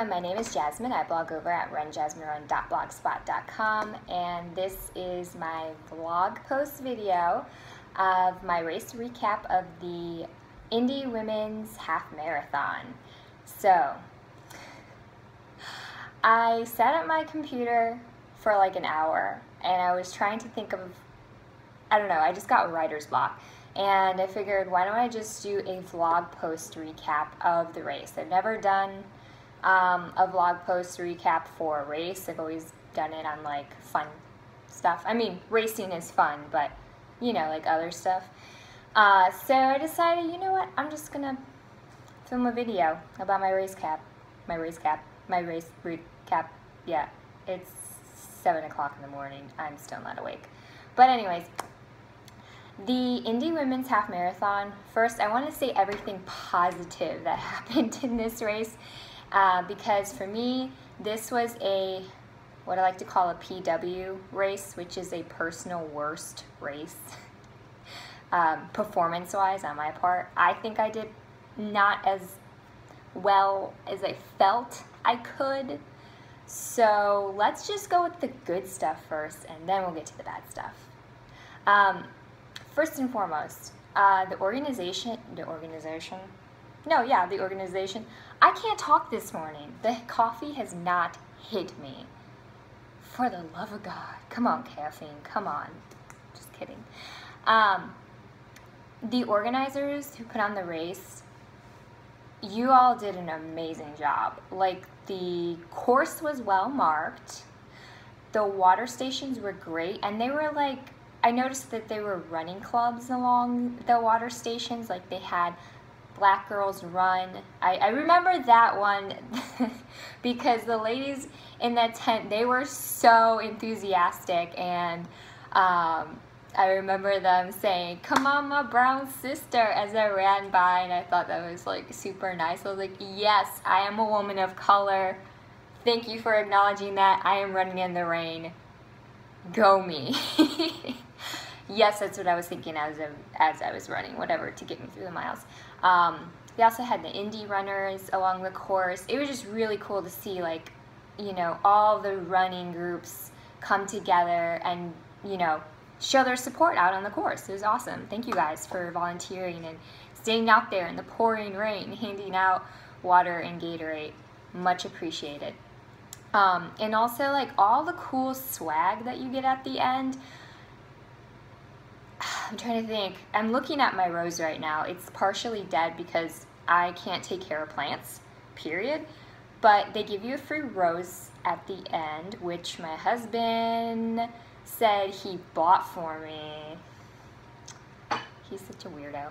my name is Jasmine. I blog over at runjasminerun.blogspot.com, and this is my vlog post video of my race recap of the Indy Women's Half Marathon. So, I sat at my computer for like an hour, and I was trying to think of, I don't know, I just got writer's block. And I figured, why don't I just do a vlog post recap of the race? I've never done a vlog post recap for a race. I've always done it on like fun stuff. I mean, racing is fun, but you know, like other stuff. So I decided, you know what? I'm just gonna film a video about my race recap. Yeah, it's 7 o'clock in the morning. I'm still not awake. But anyways, the Indy Women's Half Marathon, first I want to say everything positive that happened in this race, because for me, this was what I like to call a PW race, which is a personal worst race, performance-wise on my part. I think I did not as well as I felt I could, so let's just go with the good stuff first, and then we'll get to the bad stuff. First and foremost, the organization, I can't talk this morning. The coffee has not hit me. For the love of God. Come on, caffeine, come on. Just kidding. The organizers who put on the race, you all did an amazing job. Like, the course was well marked. The water stations were great, and they were like, I noticed that there were running clubs along the water stations. Like, they had Black Girls Run. I remember that one because the ladies in that tent, they were so enthusiastic, and I remember them saying, "Come on, my brown sister," as I ran by, and I thought that was like super nice. I was like, yes, I am a woman of color. Thank you for acknowledging that. I am running in the rain. Go me. Yes, that's what I was thinking as I was running, whatever, to get me through the miles. They also had the Indy runners along the course. It was just really cool to see, like, you know, all the running groups come together and, you know, show their support out on the course. It was awesome. Thank you guys for volunteering and staying out there in the pouring rain, handing out water and Gatorade. Much appreciated. And also, like, all the cool swag that you get at the end. I'm trying to think. I'm looking at my rose right now. It's partially dead because I can't take care of plants, period. But they give you a free rose at the end, which my husband said he bought for me. He's such a weirdo.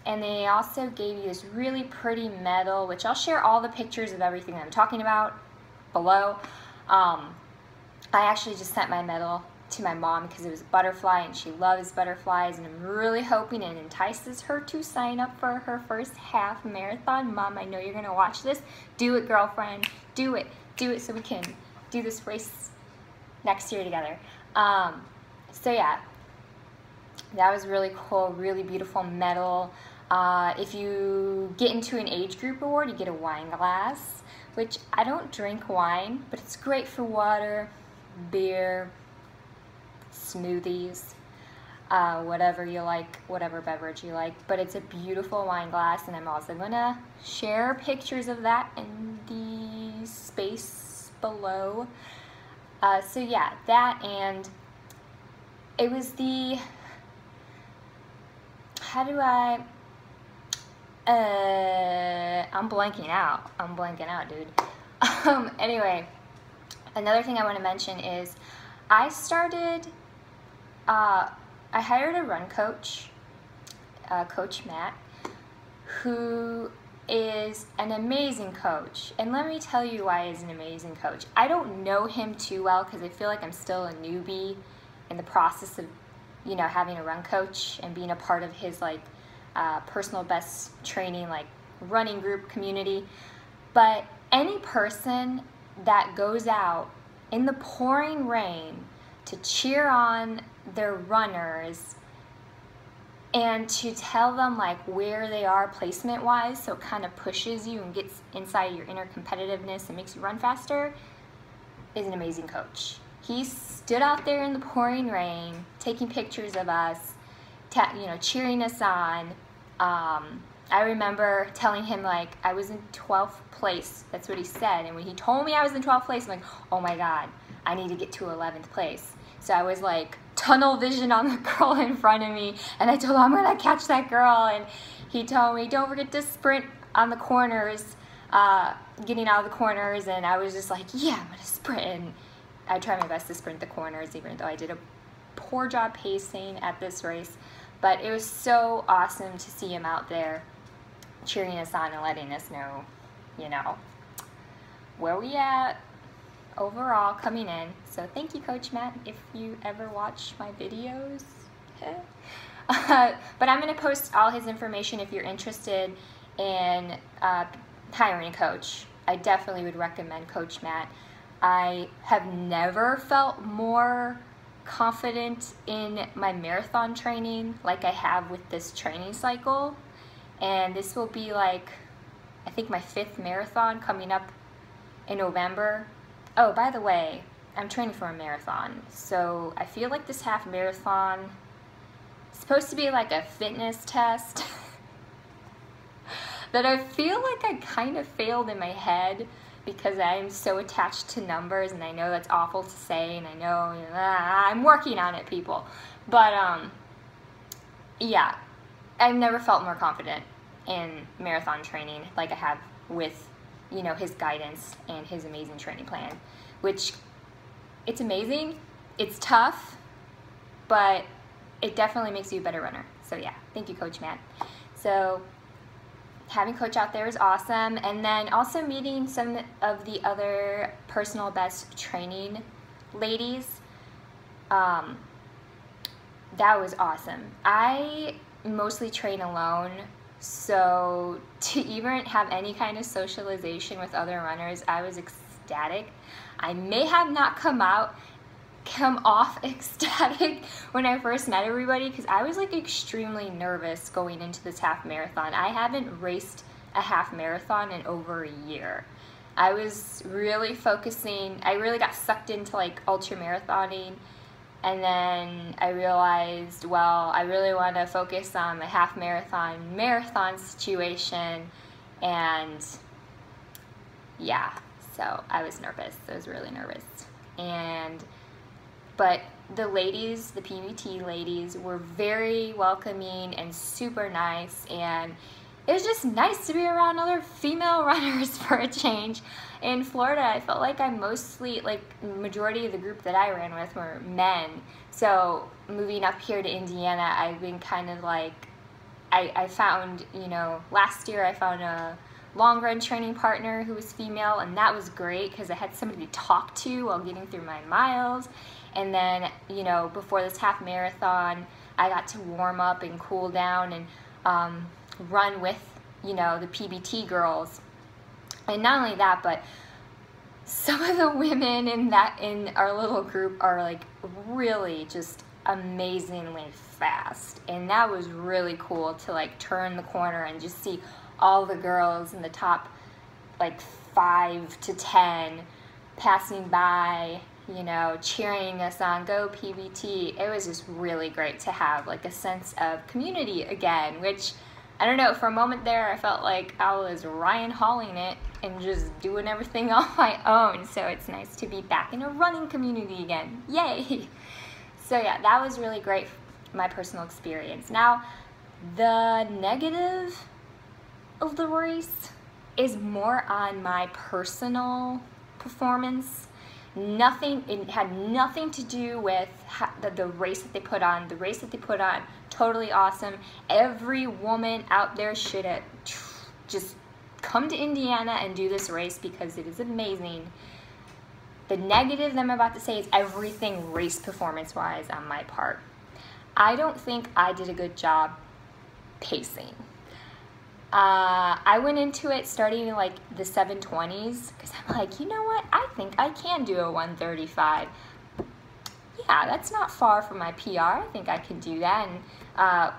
And they also gave you this really pretty medal, which I'll share all the pictures of everything I'm talking about below. I actually just sent my medal to my mom because it was a butterfly and she loves butterflies, and I'm really hoping it entices her to sign up for her first half marathon. Mom, I know you're gonna watch this. Do it, girlfriend. Do it so we can do this race next year together. So yeah, that was really cool, really beautiful medal. If you get into an age group award, you get a wine glass, which I don't drink wine, but it's great for water, beer, smoothies, whatever you like, whatever beverage you like. But it's a beautiful wine glass, and I'm also gonna share pictures of that in the space below. So yeah, that, and it was the, I'm blanking out, dude. Anyway, another thing I want to mention is I hired a run coach, Coach Matt, who is an amazing coach. And let me tell you why he's an amazing coach. I don't know him too well because I feel like I'm still a newbie in the process of, you know, having a run coach and being a part of his, like, personal best training, like, running group community. But any person that goes out in the pouring rain to cheer on their runners and to tell them like where they are placement wise, so it kind of pushes you and gets inside your inner competitiveness and makes you run faster, is an amazing coach. He stood out there in the pouring rain taking pictures of us, cheering us on. I remember telling him like I was in 12th place. That's what he said. And when he told me I was in 12th place, I'm like, oh my God, I need to get to 11th place. So I was like tunnel vision on the girl in front of me, and I told him I'm gonna catch that girl. And he told me don't forget to sprint on the corners, getting out of the corners. And I was just like, yeah, I'm gonna sprint. And I tried my best to sprint the corners, even though I did a poor job pacing at this race. But it was so awesome to see him out there cheering us on and letting us know, where we at overall coming in. So thank you, Coach Matt, if you ever watch my videos. But I'm going to post all his information if you're interested in hiring a coach. I definitely would recommend Coach Matt. I have never felt more confident in my marathon training like I have with this training cycle. And this will be like, I think my 5th marathon coming up in November. Oh, by the way, I'm training for a marathon. So I feel like this half marathon is supposed to be like a fitness test that I feel like I kind of failed in my head because I'm so attached to numbers, and I know that's awful to say, and I know, I'm working on it, people. But yeah, I've never felt more confident in marathon training like I have with, his guidance and his amazing training plan, which it's amazing, it's tough, but it definitely makes you a better runner. So yeah, thank you, Coach Matt. So having Coach out there is awesome. And then also meeting some of the other personal best training ladies, that was awesome. I mostly train alone, so to even have any kind of socialization with other runners, I was ecstatic. I may have not come off ecstatic when I first met everybody, because I was like extremely nervous going into this half marathon. I haven't raced a half marathon in over a year. I was really focusing, I really got sucked into like ultra marathoning, and then I realized, well, I really want to focus on the half marathon situation. And yeah, so I was nervous. I was really nervous. But the ladies, the PBT ladies, were very welcoming and super nice, and it was just nice to be around other female runners for a change. In Florida, I felt like majority of the group that I ran with were men. So moving up here to Indiana, I've been kind of like, I found, last year I found a long run training partner who was female, and that was great because I had somebody to talk to while getting through my miles. And then, before this half marathon, I got to warm up and cool down and run with, the PBT girls. And not only that, but some of the women in our little group are like really just amazingly fast. And that was really cool to like turn the corner and just see all the girls in the top like 5 to 10 passing by, cheering us on, go PBT. It was just really great to have like a sense of community again, which, I don't know, for a moment there I felt like I was Ryan Halling it and just doing everything on my own. So it's nice to be back in a running community again. Yay! So yeah, that was really great, my personal experience. Now, the negative of the race is more on my personal performance. It had nothing to do with the race that they put on. The race that they put on, totally awesome. Every woman out there should have just come to Indiana and do this race because it is amazing. The negative that I'm about to say is everything race performance-wise on my part. I don't think I did a good job pacing. I went into it starting in like the 720s because I'm like, you know what? I think I can do a 135. Yeah, that's not far from my PR. I think I can do that. And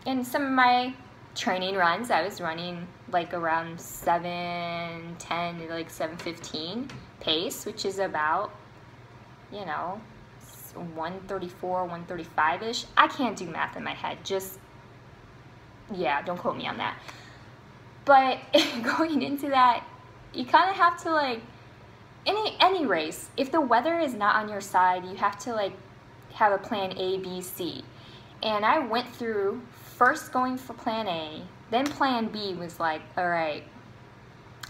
in some of my training runs, I was running like around 7:10 to like 7:15 pace, which is about, you know, 134, 135-ish. I can't do math in my head. Just, yeah, don't quote me on that. But going into that, you kind of have to, like, any race, if the weather is not on your side, you have to, like, have a plan A, B, C. And I went through first going for plan A, then plan B was like, all right,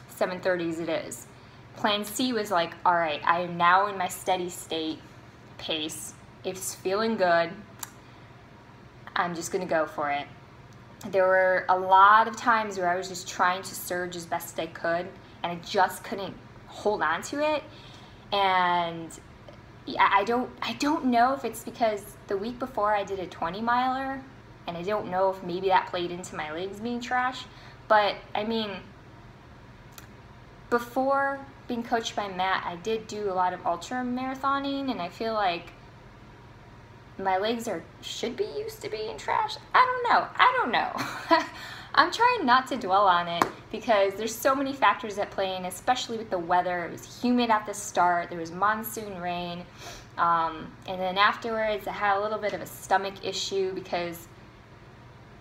7:30s it is. Plan C was like, all right, I am now in my steady state pace. It's feeling good. I'm just gonna go for it. There were a lot of times where I was just trying to surge as best I could, and I just couldn't hold on to it. And I don't know if it's because the week before I did a 20-miler, and I don't know if maybe that played into my legs being trash. But I mean, before being coached by Matt, I did do a lot of ultra marathoning, and I feel like my legs should be used to being trash. I don't know. I'm trying not to dwell on it because there's so many factors at play, and especially with the weather. It was humid at the start, there was monsoon rain, and then afterwards I had a little bit of a stomach issue because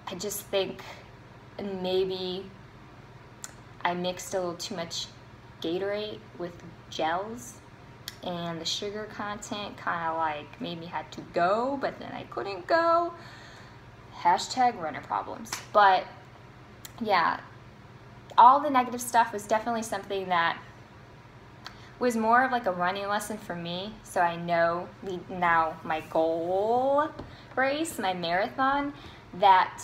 I just think maybe I mixed a little too much Gatorade with gels, and the sugar content kind of like made me had to go, but then I couldn't go. Hashtag runner problems. But yeah, all the negative stuff was definitely something that was more of like a running lesson for me. So I know now my goal race, my marathon, that,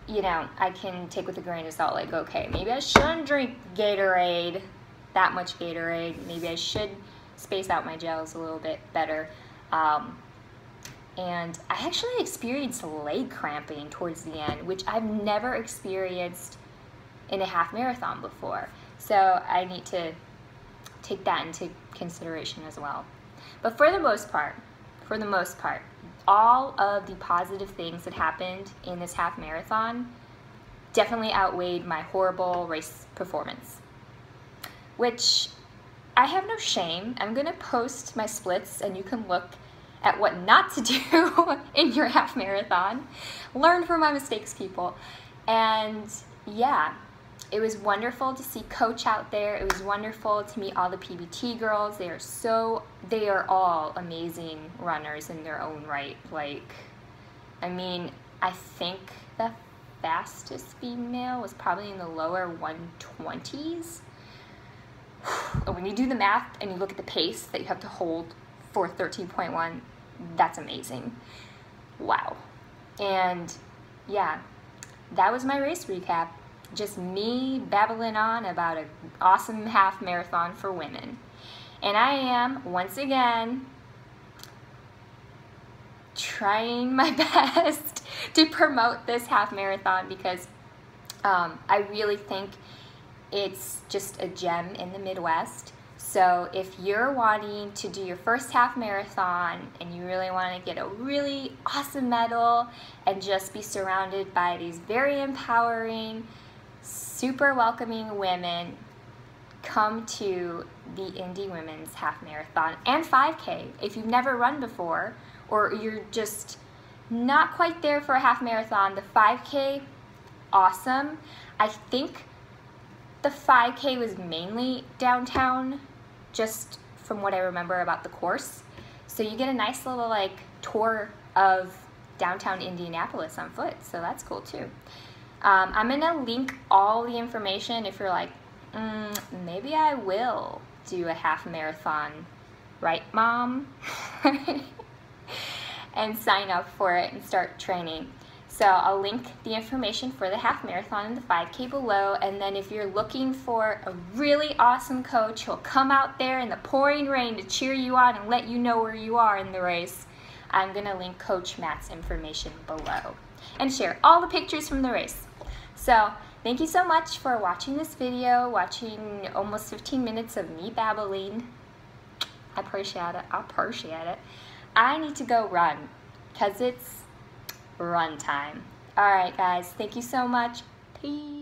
you know, I can take with a grain of salt. Like, okay, maybe I shouldn't drink Gatorade, that much Gatorade. Maybe I should space out my gels a little bit better. And I actually experienced leg cramping towards the end, which I've never experienced in a half marathon before. So I need to take that into consideration as well. But for the most part, all of the positive things that happened in this half marathon definitely outweighed my horrible race performance, which I have no shame. I'm gonna post my splits and you can look at what not to do in your half marathon. Learn from my mistakes, people. And yeah, it was wonderful to see Coach out there. It was wonderful to meet all the PBT girls. They are all amazing runners in their own right. Like, I mean, I think the fastest female was probably in the lower 120s. When you do the math and you look at the pace that you have to hold for 13.1, that's amazing. Wow. And yeah, that was my race recap. Just me babbling on about an awesome half marathon for women. And I am, once again, trying my best to promote this half marathon because I really think it's just a gem in the Midwest. So if you're wanting to do your first half marathon and you really want to get a really awesome medal and just be surrounded by these very empowering, super welcoming women, come to the Indy Women's Half Marathon and 5K. If you've never run before or you're just not quite there for a half marathon, the 5K, awesome. I think the 5K was mainly downtown, just from what I remember about the course. So you get a nice little like tour of downtown Indianapolis on foot, so that's cool too. I'm gonna link all the information if you're like, maybe I will do a half marathon, right, Mom? And sign up for it and start training. So I'll link the information for the half marathon and the 5K below, and then if you're looking for a really awesome coach who'll come out there in the pouring rain to cheer you on and let you know where you are in the race, I'm gonna link Coach Matt's information below and share all the pictures from the race. So thank you so much for watching this video, watching almost 15 minutes of me babbling. I appreciate it. I need to go run because it's run time. All right, guys. Thank you so much. Peace.